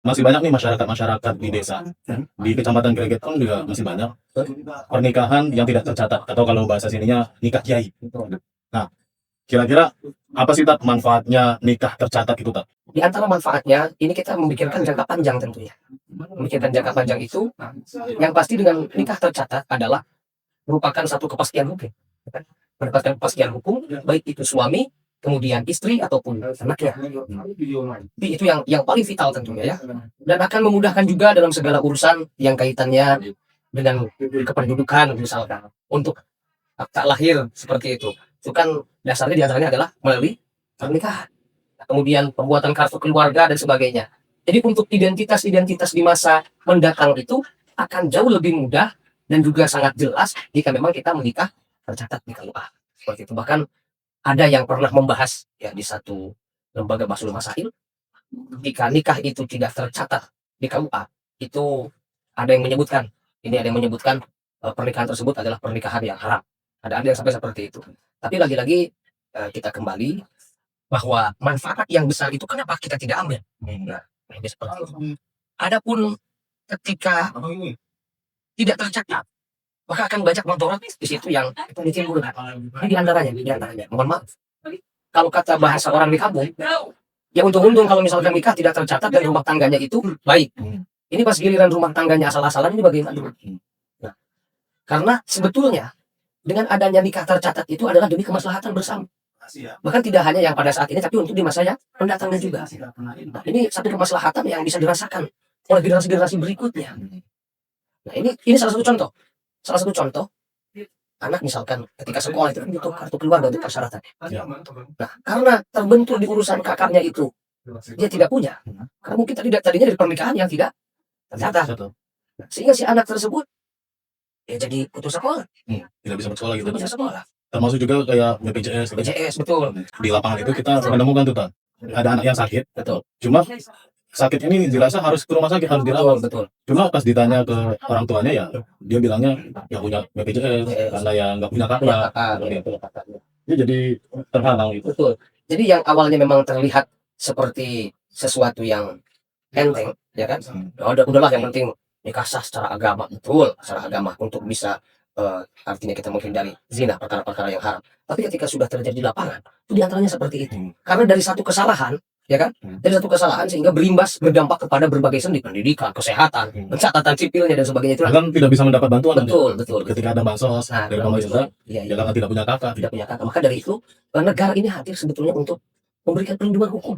Masih banyak nih masyarakat-masyarakat di desa, di Kecamatan Greget pun juga masih banyak pernikahan yang tidak tercatat atau kalau bahasa sininya nikah kiai. Nah, kira-kira apa sih Tak manfaatnya nikah tercatat itu Tak? Di antara manfaatnya, ini kita memikirkan jangka panjang tentunya. Memikirkan jangka panjang itu, yang pasti dengan nikah tercatat adalah merupakan satu kepastian hukum. Ya kan? Mendapatkan kepastian hukum, baik itu suami, kemudian istri ataupun anaknya. Jadi itu yang paling vital tentunya ya. Dan akan memudahkan juga dalam segala urusan yang kaitannya dengan kependudukan misalkan. Untuk akta lahir seperti itu. Itu kan dasarnya diantaranya adalah melalui pernikahan. Kemudian pembuatan kartu keluarga dan sebagainya. Jadi untuk identitas-identitas di masa mendatang itu akan jauh lebih mudah dan juga sangat jelas jika memang kita menikah tercatat di KUA. Seperti itu. Bahkan ada yang pernah membahas ya di satu lembaga Basul Masail, jika nikah itu tidak tercatat di KUA, itu ada yang menyebutkan pernikahan tersebut adalah pernikahan yang haram. Ada yang sampai seperti itu. Tapi lagi-lagi kita kembali bahwa manfaat yang besar itu kenapa kita tidak ambil? Nah, ini seperti itu. Adapun ketika tidak tercatat, maka akan banyak motorat di situ yang ditimbulkan. Ini di antaranya, mohon maaf. Kalau kata bahasa orang di kampung, ya untung-untung kalau misalkan nikah tidak tercatat dan rumah tangganya itu baik. Ini pas giliran rumah tangganya asal-asalan ini bagaimana? Nah, karena sebetulnya dengan adanya nikah tercatat itu adalah demi kemaslahatan bersama. Bahkan tidak hanya yang pada saat ini, tapi untuk di masa yang mendatangnya juga. Nah, ini satu kemaslahatan yang bisa dirasakan oleh generasi-generasi berikutnya. Nah, ini salah satu contoh. Salah satu contoh, anak misalkan ketika sekolah itu kan butuh kartu keluarga untuk persyaratan. Nah, karena terbentur di urusan kakaknya itu, dia tidak punya. Karena mungkin tadinya dari pernikahan yang tidak tercatat. Nah, sehingga si anak tersebut ya jadi putus sekolah. Tidak bisa bersekolah gitu. Tidak bisa sekolah. Termasuk juga kayak BPJS. BPJS, betul. Di lapangan itu kita menemukan tuh Tak, ada anak yang sakit. Betul. Cuma sakit ini dirasa harus ke rumah sakit, harus dirawat. Betul. Cuma pas ditanya ke orang tuanya ya, dia bilangnya nggak punya BPJS karena ya nggak punya kakak. Dia jadi terhalang itu. Betul. Jadi yang awalnya memang terlihat seperti sesuatu yang enteng, ya kan? Udahlah yang penting nikah sah secara agama, betul, secara agama untuk bisa artinya kita menghindari zina, perkara-perkara yang haram. Tapi ketika sudah terjadi di lapangan, itu diantaranya seperti itu. Karena dari satu kesalahan, ya kan? Dari satu kesalahan sehingga berdampak kepada berbagai sendi, pendidikan, kesehatan, pencatatan sipilnya dan sebagainya itu. Kan tidak bisa mendapat bantuan. Betul. Ketika ada bansos dari pemerintah, ya karena tidak punya kakak. Tidak punya kakak. Maka dari itu negara ini hadir sebetulnya untuk memberikan perlindungan hukum